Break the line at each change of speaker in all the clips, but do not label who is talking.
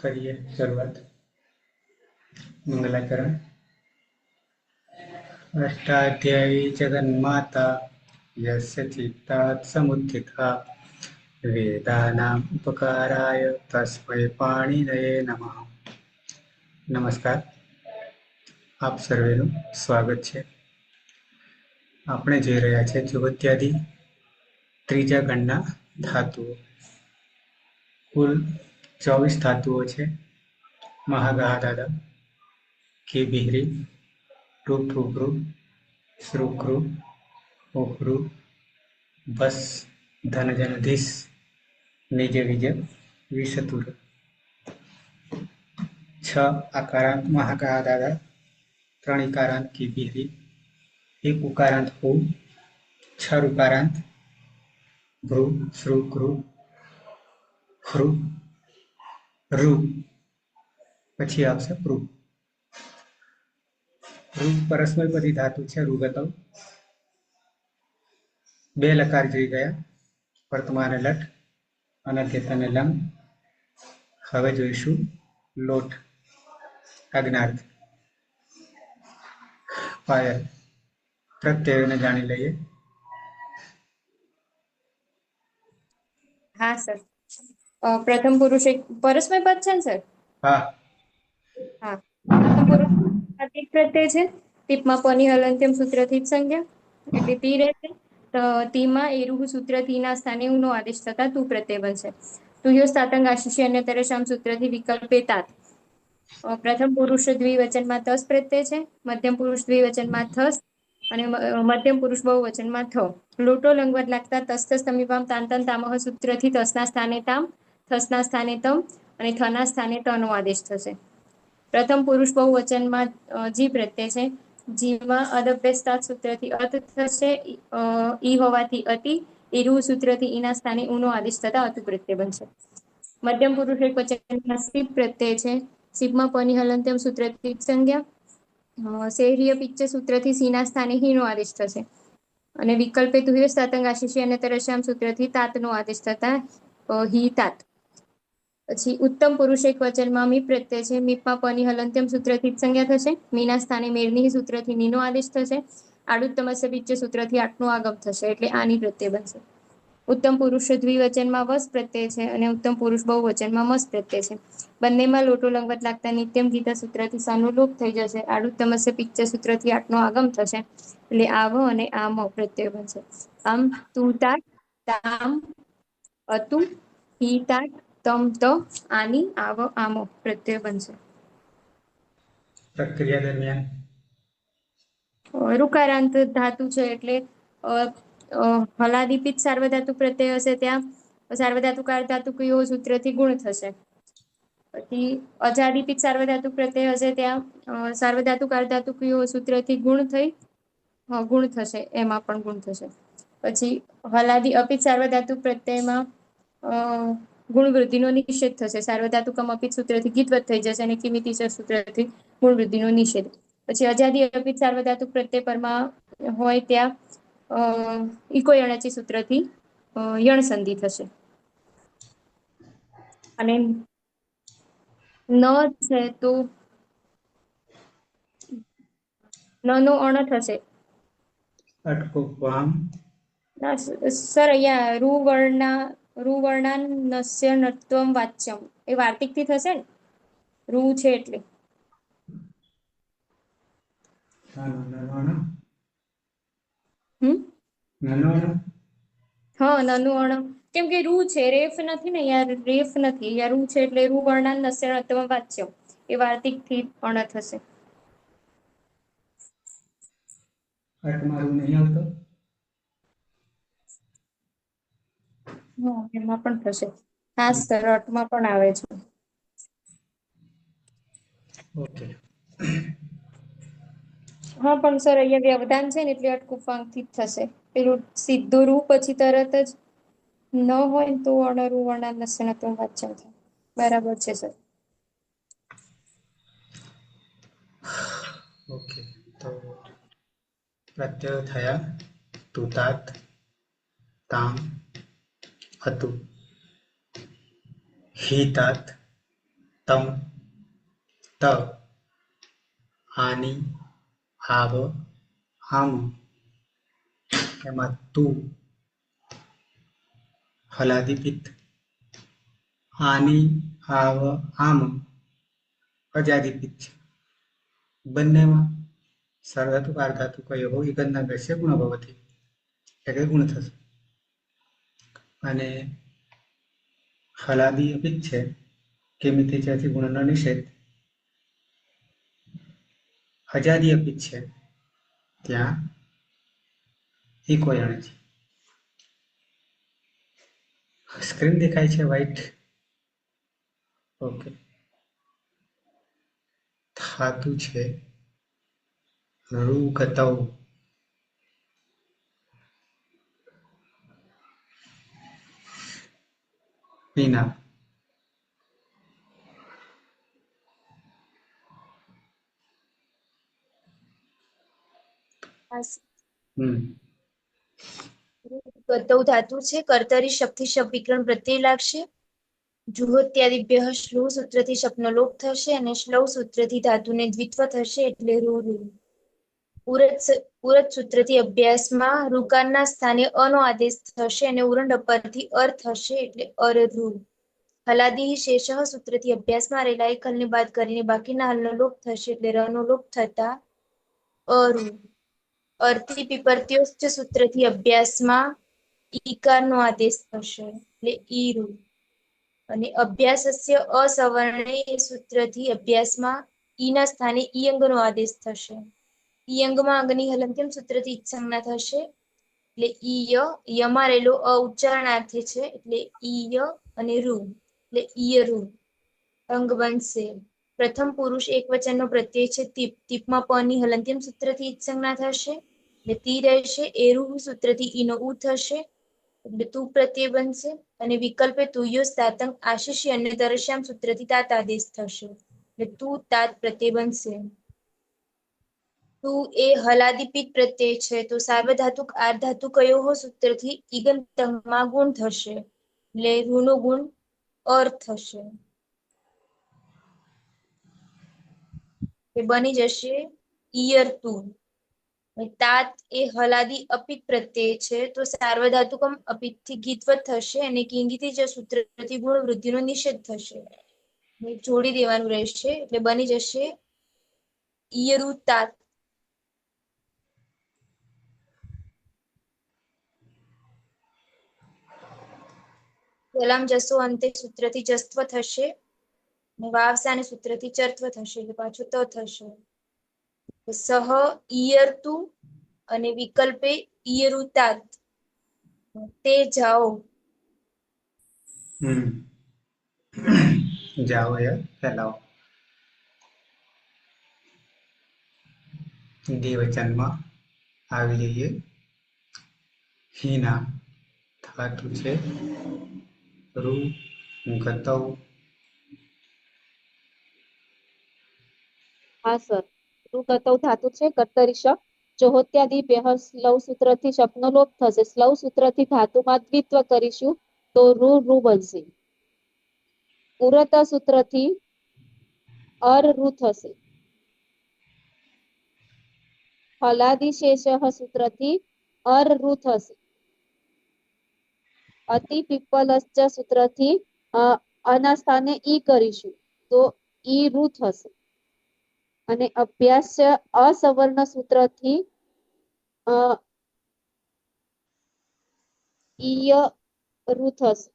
करिए शुरुआत। मंगलाचरण। अष्टाध्यायी जगन्माता यस्य चित्तात् समुत्थिता वेदानाम् उपकाराय तस्मै पाणिनये नमः। नमस्कार, આપ સર્વેનું સ્વાગત છે। આપણે જોઈ રહ્યા છે જુગત્યાદિ ત્રીજા ખંડના ધાતુઓ। કુલ 24 ધાતુઓ છે। મહાગાધાદા, કેબિહરી, રૂપૃભૃ, શ્રુકૃ, ઉભૃ, બસ, ધનજનધીસ, નિજ વિજ, વિષતુર। 6 આકારાંત મહાગાધાદા, 3 ઇકારાંત કેબિહરી, 1 ઉકારાંત ઉ, 6 ઋકારાંત ભ્રુ, શ્રુકૃ, હૃ, ઋ, પછી આવશે પૃ। ઋ પરસ્મયપદી ધાતુ છે। ઋગતમ 2 લકાર જોઈ ગયા, વર્તમાન લટ અને અદ્યતન લંગ। હવે જોઈશું લોટ, આજ્ઞાર્થ, પાયલ। પ્રત્યયને જાણી લઈએ।
हाँ सर। प्रथम पुरुष एक परस्मय पद છે ને સર?
હા,
હા, પ્રથમ પુરુષ એક પ્રત્યય છે। ટીપમાં પની હલંત્યમ સૂત્રથી જ સંજ્ઞા એટલે તી રહેશે। તો તીમાં એરુહ સૂત્ર તીના સ્થાને ઉનો આદેશ થતા તું પ્રત્યય બનશે। તુયો સાતંગ આશિષી અને તરેશામ સૂત્રથી વિકલ્પે તાત। પ્રથમ પુરુષ દ્વિવચનમાં તસ પ્રત્યય છે। મધ્યમ પુરુષ દ્વિવચનમાં થસ અને મધ્યમ પુરુષ બહુવચનમાં થ। લોટો લંગવત લાગતા તસ્તસ તમીપામ તાંતન તામહ સૂત્રથી તસના સ્થાને તામ, થસના સ્થાને તમ અને થના સ્થાને તનો આદેશ થશે। પ્રથમ પુરુષ બહુવચનમાં જી પ્રત્યય છે। જીમાં અદભ્યસ્તાત સૂત્રથી અત થશે, ઈ હોવાથી અતિ, એરુ સૂત્રથી ઈના સ્થાને ઉનો આદેશ થતા અતુ પ્રત્યય બનશે। મધ્યમ પુરુષ એક વચનમાં સીપ પ્રત્યય છે। સીપમાં પની હલંત્યમ સૂત્રથી સંજ્ઞા, શેહરીય પિચ્ચ સૂત્રથી સીના સ્થાને હીનો આદેશ થશે અને વિકલ્પે તુહ્ય સાતંગ આશિષી અને તરશ્યામ સૂત્રથી તાતનો આદેશ થતા હી તાત। પછી ઉત્તમ પુરુષ એક વચનમાં મી પ્રત્યય છે। મીપમાં પની હલંત્યમ સૂત્રથી જ સંજ્ઞા થશે, મીના સ્થાને મેરની સૂત્રથી નીનો આદેશ થશે, આડુત્તમસ્ય પિચ્ચ સૂત્રથી આઠનો આગમ થશે એટલે આની પ્રત્યય બનશે। ઉત્તમ પુરુષ દ્વિવચનમાં વસ પ્રત્યય છે અને ઉત્તમ પુરુષ બહુવચનમાં મસ પ્રત્યય છે। બંનેમાં લોટો લંગવત લાગતા નિત્યમ ગીતા સૂત્રથી સાનું લોપ થઈ જશે, આડુત્તમસ્ય પિચ્ચ સૂત્રથી આઠનો આગમ થશે એટલે આવ અને આમ પ્રત્યય બનશે। આમ તું તાટ, તામ, અતુ, હી તાટ, તમ ત, આની, આવ, આમો પ્રત્યય બનશે।
પ્રક્રિયા દરમિયાન
ઋકારાંત ધાતુ છે એટલે હલાદીપિત સાર્વધાતુ પ્રત્યય હશે ત્યાં સાર્વધાતુકાર ધાતુકીય સૂત્રથી ગુણ થશે। પછી અજાદીપિત સાર્વધાતુ પ્રત્યય હશે ત્યાં સાર્વધાતુકાર ધાતુકીય સૂત્રથી ગુણ થશે, એમાં પણ ગુણ થશે। પછી હલાદી અપિત સાર્વધાતુ પ્રત્યયમાં ગુણ વૃદ્ધિનો નિષેધ થશે। સાર્વધાતુકમ અપિત સૂત્રથી ગીતવત થઈ જશે અને કિમિતિ સૂત્રથી ગુણ વૃદ્ધિનો નિષેધ। પછી અજાદી અપિત સાર્વધાતુ પ્રત્યય પરમાં હોય ત્યાં ઇકો યણચી સૂત્રથી યણ સંધિ થશે અને ન છે તો નનો અણ થશે।
અટકો વામ
સર અહીંયા રૂવર્ણાનસ્ય નત્વમ વાચ્યમ એ વાર્તિક થી થશે ને, રૂ છે એટલે હા નનું અણ, કેમ કે રૂ છે રેફ નથી ને યાર, રેફ નથી યાર, રૂ છે એટલે રૂ વર્ણાન નસ્ય નત્વમ વાચ્યમ એ વાર્તિક થી અણ થશે।
અટમારું નહીં આવતો,
એમાં પણ થશે। હા સર, અટમાં પણ આવે છે।
ઓકે।
હા પણ સર અહીંયા વ્યવધાન છે ને એટલે અટકુફાંક થી જ થશે। પેલું સીધું રૂ પછી તરત જ ન હોય તો અણરું વર્ણાન નસ્ય નત્વમ વાચ્યમ થાય। બરાબર છે સર।
ઓકે, તો પ્રત્યય થયા તુતાત, તામ, હતું, હિતાત, તમ, ત, આની, આવ, આમ. એમાં તું હલાદી પિત્ત, આની, આવ, આમ અજાદી પિત્ત છે. બંનેમાં સાર્વધાતુક અર્ધાતુક એવો વિકલ્પના દ્રશ્ય ગુણ ભવતી એટલે કે ગુણ થશે. અને હલાદી અપિત છે કેમિતિ ત્યાંથી ગુણનો નિષેધ. અજાદી અપિત છે ત્યાં ઇકોયણ છે. સ્ક્રીન દેખાય છે વ્હાઈટ? ઓકે. ધાતુ છે રૂગતૌ, પીના.
ગતૌ ધાતુ છે, કર્તરી શબ્દથી શબ્દ વિકરણ પ્રત્યય લાગશે. જુહોત્યાદિભ્યઃ શ્લુઃ સૂત્રથી શબ્દનો લોપ થશે અને શ્લૌ સૂત્રથી ધાતુને દ્વિત્વ થશે એટલે રૂ રૂ. ઉરત સૂત્રથી અભ્યાસમાં ઋકારના સ્થાને અનો આદેશ થશે અને ઉરંડ પરથી અર થશે એટલે અર રૂ. હલાદી શેષઃ સૂત્રથી અભ્યાસમાં રહેલા એક હલને બાદ કરીને બાકીના હલનો લોપ થશે એટલે રનો લોપ થતા અરુ. અર્થી પીપરત્યોશ્ચ સૂત્રથી અભ્યાસમાં ઈકારનો આદેશ થશે એટલે ઈરુ. અને અભ્યાસસ્ય અસવર્ણે સૂત્રથી અભ્યાસમાં ઈના સ્થાને ઈયંગનો આદેશ થશે. ઈયંગમાં અગ્નિ હલંત્યમ સૂત્રથી સંજ્ઞા થશે એટલે ઈય. યમાં રહેલો અ ઉચ્ચારણાર્થે છે એટલે ઈય અને રૂ એટલે ઈયરુ અંગ બનશે. પ્રથમ પુરુષ એક વચનનો પ્રત્યય છે તીપ. તીપમાં પની હલંત્યમ સૂત્રથી સંજ્ઞા થશે એટલે તી રહેશે. એરુ સૂત્રથી ઈનો ઉ થશે એટલે તું પ્રત્યય બનશે. અને વિકલ્પે તુય્યો તાતંગ આશિષી અને તરશ્યામ સૂત્રથી તાત આદેશ થશે એટલે તું તાત પ્રત્યય બનશે. તું એ હલાદીપિત પ્રત્યય છે તો સાર્વધાતુક આર્ધાતુકયોઃ સૂત્રથી ઈગંતમાં ગુણ થશે એટલે રૂનો ગુણ અર થશે. એ બની જશે ઈયર તું. તાત એ હલાદી અપિત પ્રત્યય છે તો સાર્વધાતુકમ અપિતથી ગીતવત થશે અને કિંગીથી જ સૂત્રથી ગુણ વૃદ્ધિનો નિષેધ થશે. જોડી દેવાનું રહેશે એટલે બની જશે ઈયરુ તાત. જલામ જસો અંતે સૂત્રથી જસ્ત્વ થશે વાવસાને સૂત્રથી ચર્ત્વ થશે એટલે પાછું ત થશે. સહ ઈયરતુ અને વિકલ્પે ઈયરુ તાત. તે જાઓ.
જાઓ એ ફેલાવો. દ્વિવચનમાં આવી જઈએ. હિના ધાતુ છે રૂ ગતૌ.
હા સર. ઋગતૌ ધાતુ છે કર્તરી શબ્દ. જોહોત્યાદિભ્યઃ સ્લૌ સૂત્રથી શબ્દનો લોપ થશે. સ્લૌ સૂત્રથી ધાતુમાં દ્વિત્વ કરીશું તો રૂ રૂ બનશે. ઉરત સૂત્રથી અર રૂ થશે. હલાદી શેષઃ સૂત્રથી અર રૂ થશે. અતિ પીપલશ્ચ સૂત્રથી અના સ્થાને ઈ કરીશું તો ઈ રૂ થશે. અને અભ્યાસ અસવર્ણ સૂત્રથી ઈય રૂ થશે.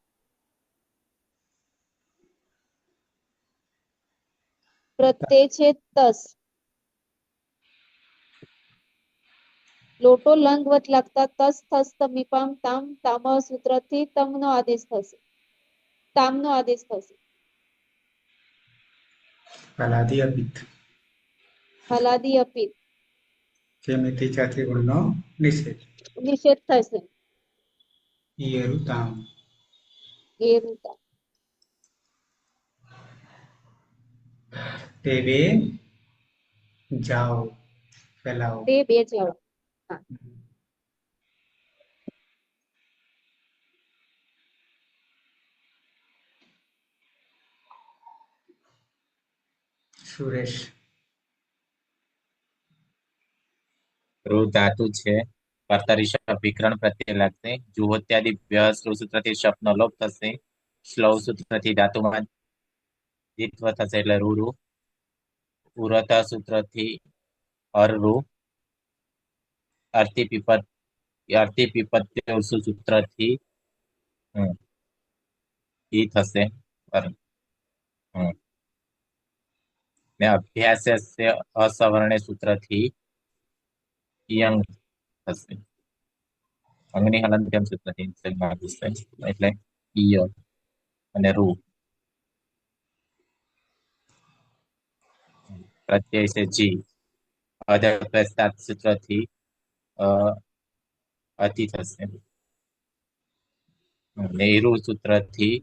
પ્રત્યય છે તસ. લોટો લંગવત લાગતા તસ થસ તમીપામ તામ તામ સૂત્રથી તમનો આદેશ થશે. તામનો આદેશ થશે.
હલાદી અપિત
હલાદી અપિત
કેમિતિ ત્યાંથી ગુણનો નિષેધ.
નિષેધ થશે.
ઈયરુ તામ.
એ રૂતા.
તે બે જાઓ ફેલાવો.
તે બે જાઓ. હા.
સુરેશ.
રૂ ધાતુ છે. કર્તરી શબ્દ વિકરણ પ્રત્યય લાગશે. જુહોત્યાદિ વ્યય શ્લુ સૂત્રથી શબ્દનો લોપ થશે. શ્લૌ સૂત્રથી ધાતુમાં દ્વિત્વ થશે એટલે રૂ રૂ. ઉરત સૂત્રથી અર રૂ. અર્તિપીપત્ય સૂત્રથી ઈ થશે અર. ને અભ્યાસસ્ય અસવર્ણ સૂત્રથી યંગ થશે. અંગની હલંત્યમ સૂત્રથી લાગુ થશે એટલે ઈય અને રૂ. પ્રત્યય છે જી. અધપ્રસ્તાત સૂત્રથી અતિ થશે. નેહરુ સૂત્રથી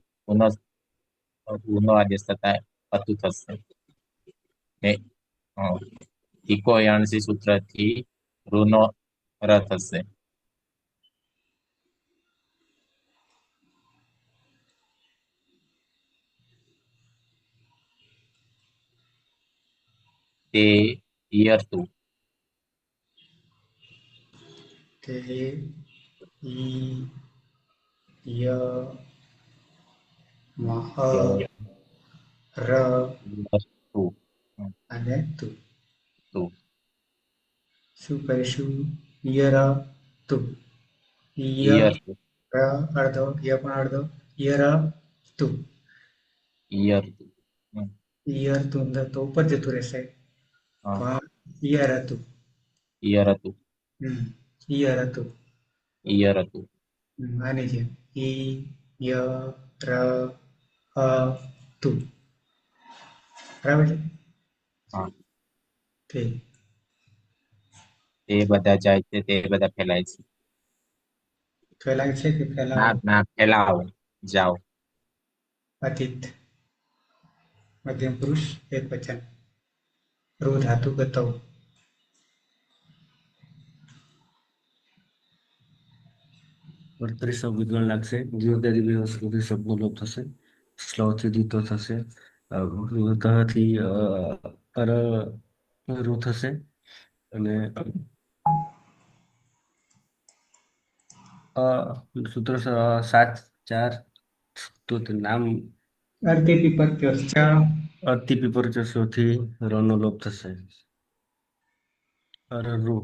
ઉનો આદેશ થતા અતુ થશે. ને ઇકોયાણસી સૂત્રથી રૂનો ર થશે. તે ઈયરતુ.
તે ઈ ય મહ ર
તુ.
અને તુ.
તુ.
શું કરીશું? યર તુ. ય
ઈયરતુ.
ર અડધો, ય પણ અડધો, યર તુ.
ઈયરતુ.
યર તુ અંદર તો ઉપર જતું રહેશે.
હા.
પણ યર હતું.
ઈયરતુ.
યર હતું.
ઈયરતુ.
આની જેમ ઈ ય ર તુ. બરાબર છે.
હા.
તે
તે બધા જાય છે, તે બધા ફેલાય છે.
ફેલાય છે કે
ના
ફેલાવ?
ના ફેલાવો જાઓ.
અતીત. મધ્યમ પુરુષ એક વચન. રૂ ધાતુ ગતવ.
કર્તરી શબ્દ વિકરણ લાગશે. જીવત્યાદિ વ્યય શ્લુથી શબ્દનો લોપ થશે. શ્લૌથી દ્વિત્વ થશે. વૃતઃથી અર રૂ થશે. અને સૂત્ર 7-4 તો તે નામ
અર્તિપીપત્યોશ્ચ.
અતિપીપરચસ્યોથી રનો લોપ થશે. અર રૂ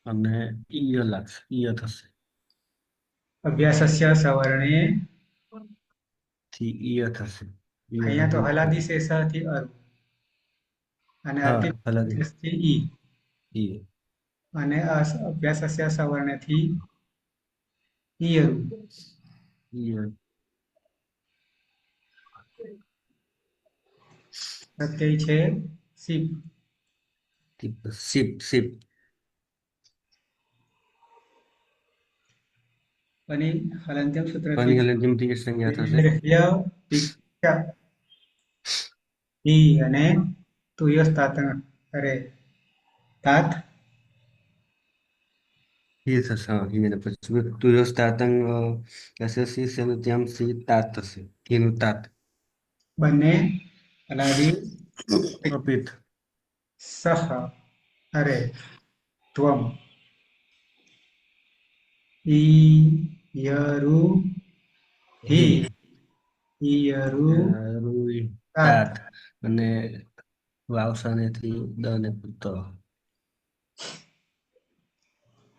અને ઈય લાગશે. ઈય થશે.
અભ્યાસસ્ય સવર્ણે.
થી ઈય થશે. ઈય
અહીંયા તો
રૂ.
હલાદી શેષાથી અરુ અને
હા હલાદી
અર્તિપીપત્યોથી ઈ
ઈય.
અને અભ્યાસસ્ય સવર્ણથી ઈયરુ.
ઈય.
પ્રત્યય છે સીપ.
Ship ship.
અને હલંત્યમ
પાણી
સૂત્રથી
હલન જેમથી સંજ્ઞા થશે.
ય પિક્ચ ઈ અને તુયસ તાત અરે તાત
ઈ થશે. હા ઈને પછી તુયસ તાતંગ એસએસસી ત્યાં સી તાત થશે. એનું તાત.
બંને અનાદિ
અપિત.
સહ અરે ત્વમ ઈયરુ હિ ઈયરુ
રૂઈ
તાત
તાત અને વાવસાનેથી દ ને પુત.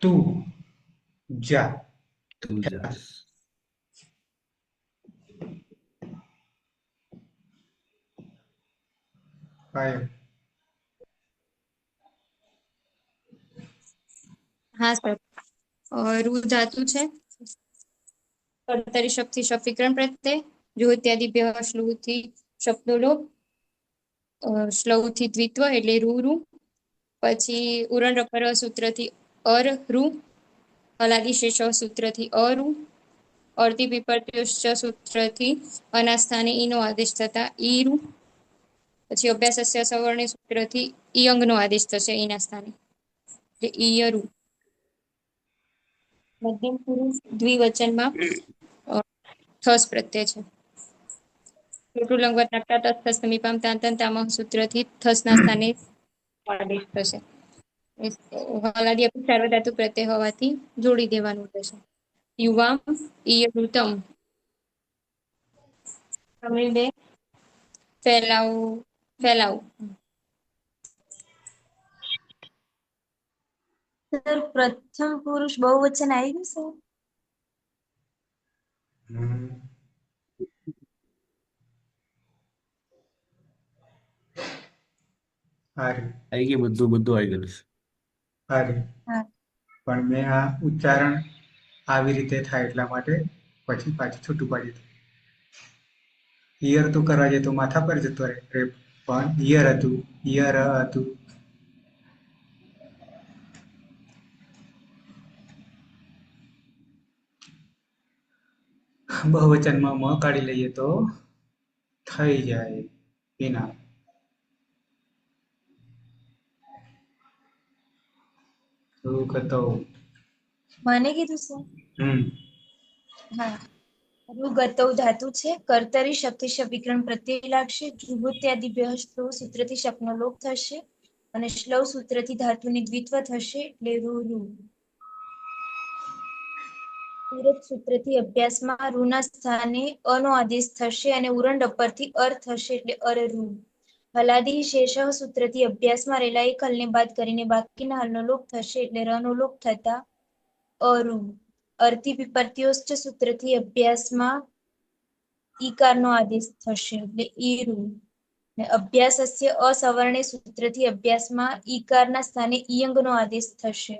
તું જા.
તું જા.
ફાઈવ.
હા સર. રૂ ધાતુ છે. કર્તરી શબ્દથી શબ્દ વિકરણ પ્રત્યય. જુહોત્યાદિ વ્યય શ્લુથી શબ્દનો લોપ. શ્લૌથી દ્વિત્વ એટલે રૂ રૂ. પછી ઉરણ રપર સૂત્રથી અર રૂ. હલાદી શેષ સૂત્રથી અરુ. અર્ધિપીપત્યોશ્ચ સૂત્રથી અના સ્થાને ઈનો આદેશ થતા ઈરુ. પછી અભ્યાસસ્ય સવર્ણ સૂત્રથી ઈયંગનો આદેશ થશે ઈના સ્થાને એટલે ઈયરુ. મધ્યમ પુરુષ દ્વિવચનમાં થસ પ્રત્યય છે. લોટુ લંગવત નાખતા તથા સમીપામ તાંતન તામહ સૂત્રથી થસના સ્થાને આદેશ થશે. હલાદી આપણે સાર્વધાતુ પ્રત્યય હોવાથી જોડી દેવાનું થશે. યુવામ ઈયરુતમ તમે બે ફેલાવું.
સર પ્રથમ પુરુષ બહુવચન આવી ગયું સર?
હમ. હારે
આવી ગયું, બધું આવી ગયેલું છે.
હારે
હા.
પણ મેં આ ઉચ્ચારણ આવી રીતે થાય એટલા માટે પછી પાછું છૂટું પાડી દીધું. ઈયર તું કરવા જાય તો માથા પર જતો રહે પણ ઈયર હતું, ઈયર હતું. બહુવચનમાં મ કાઢી લઈએ તો થઈ જાય વિના. રૂગતો.
મને કીધું સર? હા. રુગતૌ ધાતુ છે. કર્તરી શક્તિ વિકરણ પ્રત્યય લાગશે. જુહોત્યાદિ સૂત્રથી શબ્દનો લોપ થશે અને શ્લવ સૂત્રથી ધાતુની દ્વિત્વ થશે એટલે રૂ. પૂરક સૂત્રથી અભ્યાસમાં રૂના સ્થાને અનો આદેશ થશે અને ઉરંડ પરથી અર થશે એટલે અરરૂ. હલાદી શેષ સૂત્રથી અભ્યાસમાં રહેલા એક હલને બાદ કરીને બાકીના હલનો લોપ થશે એટલે રનો લોપ થતા અરુ. અર્થી વિપર્ત્યોશ્ચ સૂત્રથી અભ્યાસમાં ઈકારનો આદેશ થશે એટલે ઈરુ. અભ્યાસસ્ય અસવર્ણે સૂત્રથી અભ્યાસમાં ઈકારના સ્થાને ઈયંગનો આદેશ થશે.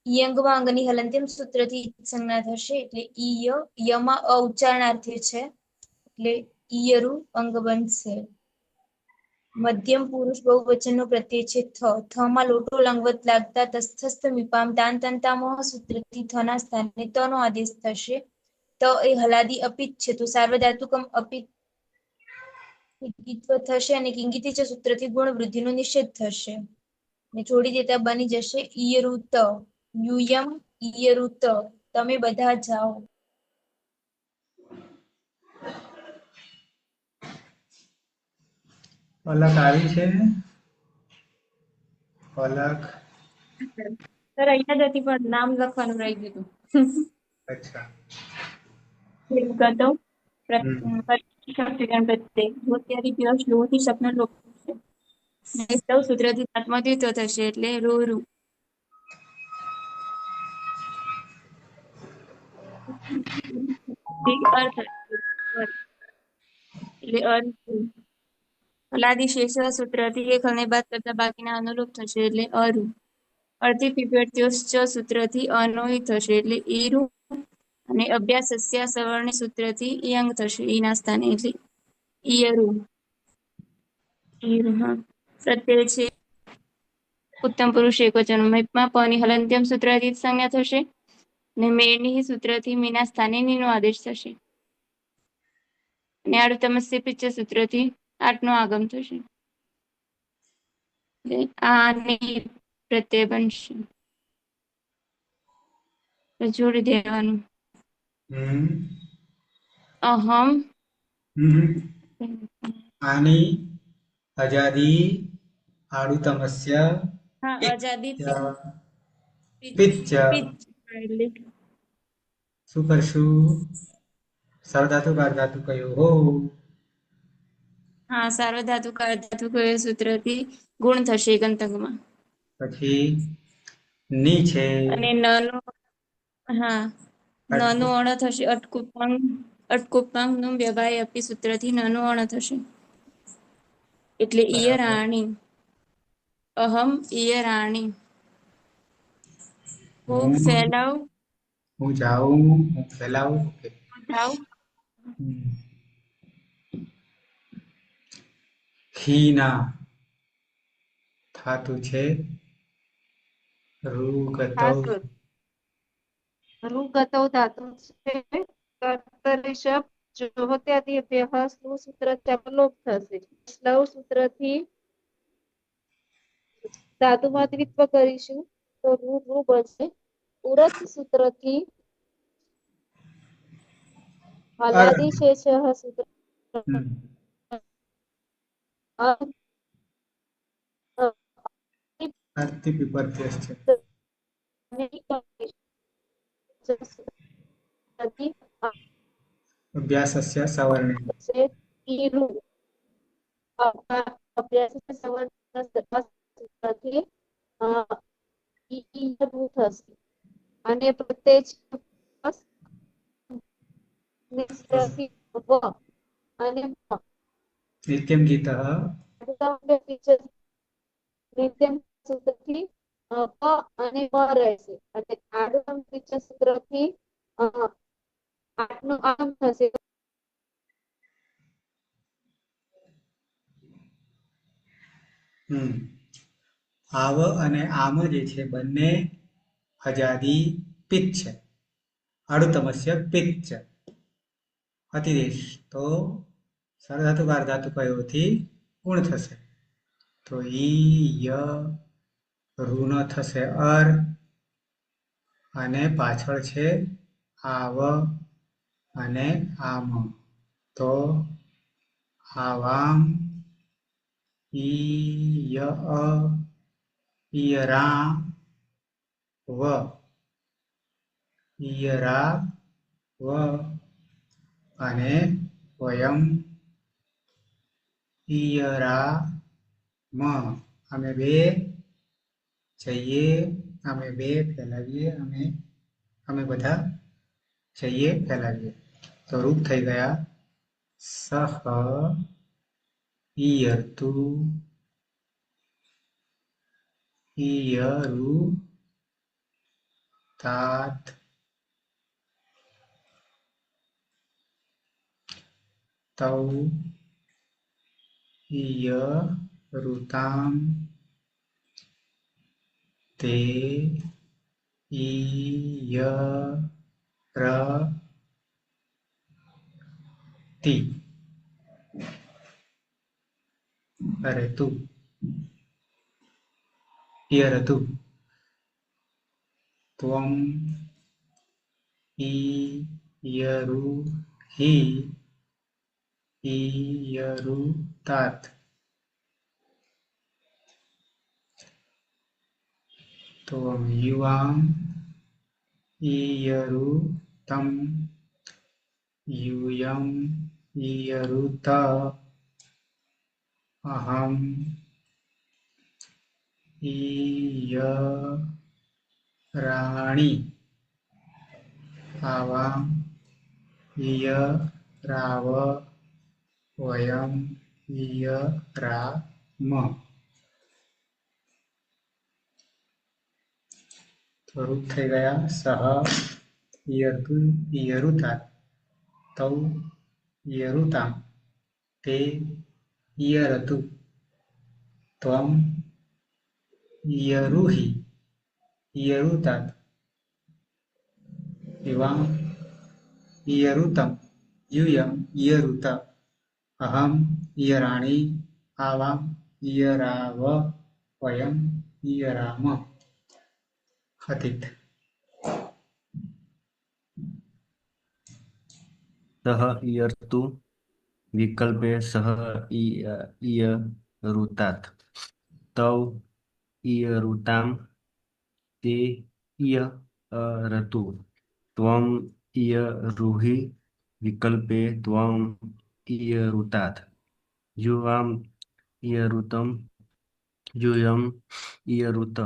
ઈયંગમાં અંગની હલંત્યમ સૂત્રથી સંજ્ઞા થશે એટલે ઈય. યમાં અ ઉચ્ચારણાર્થી છે એટલે ઈયરુ અંગ બનશે. મધ્યમ પુરુષ બહુવચનનો પ્રત્યય છે થ. થમાં લોટો લંગવત લાગતા તસ્થસ્થ મીપામ તાંતંતામહ સૂત્રથી થના સ્થાને તનો આદેશ થશે. ત એ હલાદી અપિત છે તો સાર્વધાતુકમ અપિત થશે અને કિંગિતી છે સૂત્રથી ગુણ વૃદ્ધિનો નિષેધ થશે. ને જોડી દેતા બની જશે ઈયરુત. યુયમ ઈયરુત. તમે બધા જાઓ.
અલગ આવી છે. અલગ.
સર અહીંયા જ હતી પણ નામ લખવાનું રહી ગયું.
અચ્છા.
રુગતો
હમ.
વિકરણ પ્રત્યય જુહોત્યાદિ શ્લોથી શબ્દનો લોપ થશે. અને સૌ સૂત્રથી આત્મદ્વિત્વ થશે એટલે રૂ. અર્થ એટલે અર્થ. હલાદી શેષ સૂત્રથી એક હલને બાદ કરતા બાકીના અનુલોપ થશે એટલે અરુ. અર્થી વિપર્ત્યોશ્ચ સૂત્રથી અનોય થશે એટલે ઈરુ. અને અભ્યાસસ્ય સવર્ણ સૂત્રથી ઈયંગ થશે ઈના સ્થાને એટલે ઈયરુ. પ્રત્યય છે ઉત્તમ પુરુષ એકવચનમાં પની હલંત્યમ સૂત્રથી સંજ્ઞા થશે ને મેળની સૂત્રથી મીના સ્થાને નીનો આદેશ થશે. અને આડુતમસ્ય પિચ્ચ સૂત્રથી આઠનો આગમ થશે. આની પ્રત્યય બનશે. જોડી દેવાનું.
હમ.
અહમ
આની આઝાદી આડુતમસ્ય
હા આઝાદી
પિચ્ચ.
એટલે
શું કરશું? સાર્વધાતુ બારધાતુ કયો હો.
હા સાર્વધાતુક અર્ધધાતુક સૂત્રથી ગુણ થશે ગંતકમાં.
પછી ની છે.
અને નનો હા નનો
અટકું.
અણ થશે અટકુપાંગ નું વ્યવાય આપી સૂત્રથી નાનો અણ થશે એટલે ઈય
બરાબર.
રાણી. અહમ ઈય રાણી. હું
હું
ફેલાવ
હું જાઉં, હું ફેલાવું. ઓકે.
જાઉં.
હમ. હીના થાતું છે રૂગતો.
રુગતૌ ધાતુ છે. કર્તરી શબ્દ જોહોત્યાદિ અભ્યાસ નું સૂત્ર લોપ થશે. શ્લવ સૂત્રથી ધાતુમાં દ્વિત્વ કરીશું તો રૂ બનશે. ઉરત સૂત્રથી
અર.
હલાદી શેષ સૂત્ર
હમ.
અ- અ-
આજથી પીપરકેસ છે. અભ્યાસસ્ય સવર્ણે
ઈરુ અભ્યાસના સવર્ણથી ઈયરું થશે અને પ્રત્યય નિષ્ઠથી વ અને મ.
નિત્યમ ગીતઃ
નિત્યમ સૂત્રથી પ અને વ રહેશે અને આડું સૂત્રથી આઠનું આમ થશે.
આવ અને આમ જે છે બંને અજાદી પિત્ત છે. આડુતમસ્ય પિત્ત છે. અતિદેશ તો સરધાતુકાર ધાતુ કયોથી ગુણ થશે. તો ઈ ય ઋણ થશે અર અને પાછળ છે આવ અને આમ. તો આવામ ઈય ઈયરા વ ઈયરા વ અને વયમ ઈયરા મ. અમે બે જઈએ, અમે બે ફેલાવીએ, અમે બધા જઈએ ફેલાવીએ. તો રૂપ થઈ ગયા સહ ઈયરતુ ઈયરુ तात तौ ईयरुतां ते ईयरति अरे तू ईयरतु त्वं ईयरुहि ईयरुतात त्वं युवां ईयरुतं यूयं ईयरुत अहं ईयराणि आवां ईयराव वयम् ईयराम. તો રૂપ થઈ ગયા સહ ઈયરતુ ઈયરુતા તૌ ઈયરુતામ તે ઈયરતુ ત્વમ ઈયરુહિ ઈયરુतात युवां ईयरुतं यूयं ईयरुत अहम् ईयराणि आवां ईयराव वयम् ईयराम. हतित
सः ईयर्तु विकल्पे सः ईयरुतात् तौ ईयरुतां ते ईयरतु त्वं ईयरुहि विकल्पे त्वं ईयरुतात् युवां ईयरुतं यूयं ईयरुत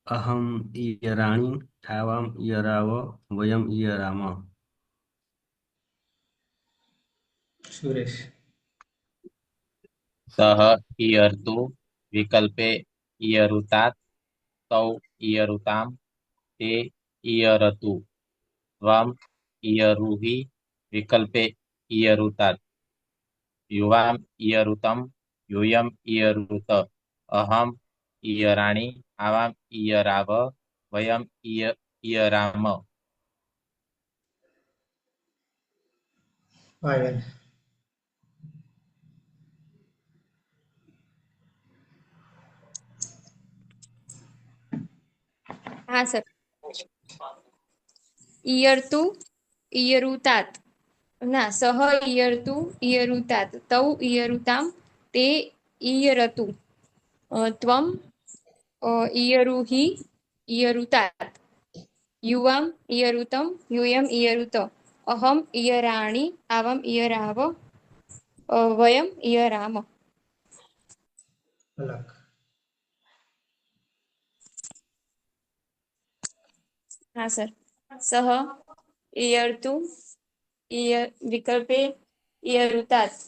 अहम् ईयराणि आवां ईयराव वयम् ईयराम.
सुरेश
सः ईयर्तु विकल्पे ईयरुतात् तौ ईयरुतां ते ईयरतु त्वं ईयरुहि विकल्पे ईयरुतात् युवां ईयरुतं यूयं ईयरुत अहम् ईयराणि आवां ईयराव वयम् ईयराम.
पायल
હા સર. ઈયરતુ ઈયરુतात ના સહ ઈયરતુ ઈયરુतात તૌ ઈયરુતામ તે ઈયરતુ ત્વમ ઈયરુહિ ઈયરુતાत् યુવામ ઈયરુતમ यूयम ઈયરુત અહમ ઈયરાણિ આવમ ઈયરાવ વયમ ઈયરામ.
અલગ.
હા સર. સહ ઈયર્તુ વિકલ્પે ઈયરુતાत्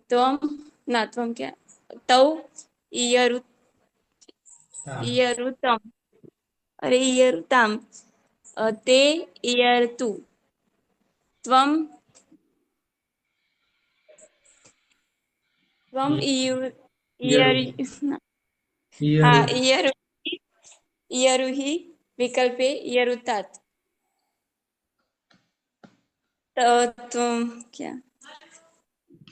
ત્વમ ના ત્વમ ક્યાં તૌ ઈયરુ ઈયરુતમ અરે ઈયરુતામ તે ઈયર્તુ ત્વમ
ઈયરુ
હા
ઈયરુ
ઈયરુહિ વિકલ્પે ઈયરુતાत् ત્વમ ક્યાં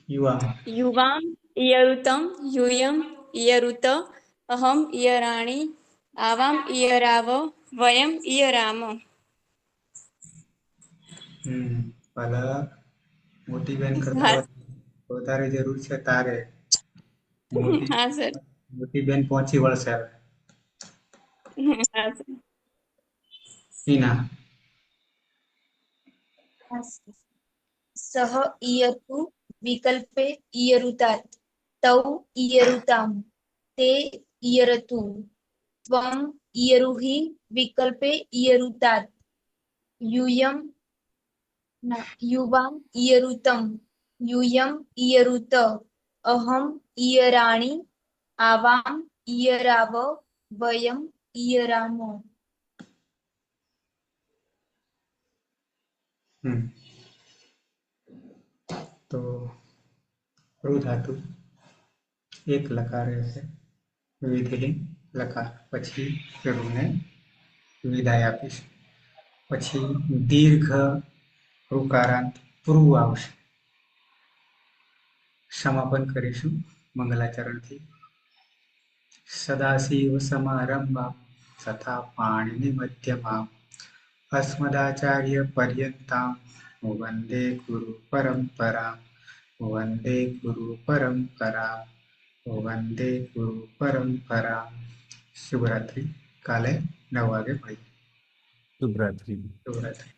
યુવા
યુવામ ઈયરુતમ यूयम ઈયરુત અહમ ઈયરાણિ આવામ ઈયરાવ વયમ ઈયરામ.
ભલા મોટી બેન કરતા વધારે જરૂર છે તારે. મોટી
હા સર.
મોટી બેન પહોંચી વળશે હવે.
હા સર.
હિના
સહ ઈયતુ વિકલ્પે ઈયરુતાत् તૌ ઈયરુતામ તે ઈયરતુ ત્વમ ઈયરુહિ વિકલ્પે ઈયરુતાत् યુવામ ઈયરુતમ यूयम ईयरुत अहम ईयराणि आवाम ईयराव वयम ईयराम.
તો રૂ ધાતુ એક લકાર રહેશે, વિધિલિંગ લકાર. પછી રૂને વિદાય આપીશું. પછી દીર્ઘ ઋકારાંત પૂર્વ આવશે. સમાપન કરીશું મંગલાચરણથી. સદાશિવ સમારંભા તથા પાણીની મધ્યમાં અસ્મદાચાર્ય પર્યંતામ વંદે ગુરુ પરંપરા વંદે ગુરુ પરંપરા વંદે ગુરુ પરંપરા. શુભરાત્રિ. કાલે 9 વાગે મળીએ.
શુભરાત્રિ.
શુભરાત્રિ.